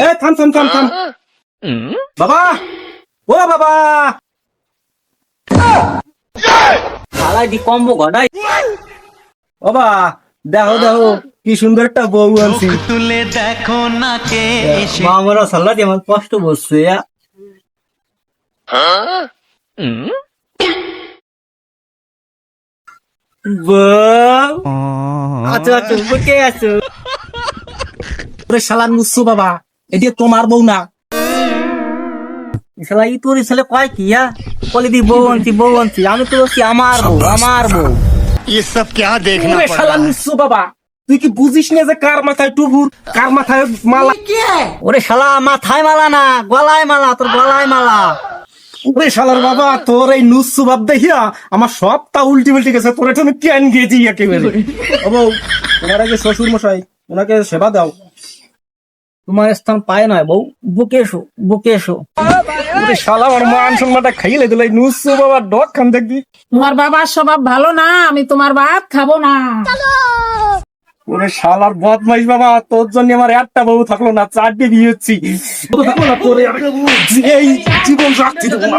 এ থাম থাম থাম থাম বাবা, ও বাবা, শালা দি কম্বো ঘটাই। বাবা দেখো দেখো কি সুন্দর একটা বউ আনছি। তুলে দেখো না কে এসে মা আমরা শালা দি আমার কষ্ট বসছে। বউ আচ্ছা আচ্ছা বুকে আছো। ওরে শালা নুসু বাবা, এটি তোমার বউ না। শালা ই তোর ছেলে কয় কি বলে দি বউ আনছি আমি তো বলছি আমার বউ। ये सब क्या देखना ওরে पड़ শালা रहा है নুসু বাবা, তুই কি বুঝিস না যে কার মাথায় টুপুর, কার মাথায় মালা? ওরে শালা মাথায় মালা না গলায় মালা, তোর গলায় মালা। ওরে শালার বাবা, তোর এই নুসু বাপ দেখিয়া আমার সবটা উল্টি উল্টি গেছে। তোর এটা আমি কেন গেছি একেবারে। ও বউ, তোমার আগে শ্বশুর মশাই, ওনাকে সেবা দাও। তোমার স্থান পায় নয় বউ, বুকে এসো। ওরে শালা আমার মান সম্মানটা খাইলে দিল এই নুসু বাবা ডক খান দেখবি। তোমার বাবার স্বভাব ভালো না, আমি তোমার ভাত খাবো না। ওরে শালার বদমাইশ বাবা, তোর জন্য আমার একটা বউ থাকলো না, চারটে বিয়ে হচ্ছি। থাকলো না তোরে এই জীবন রাখছি দেবো না।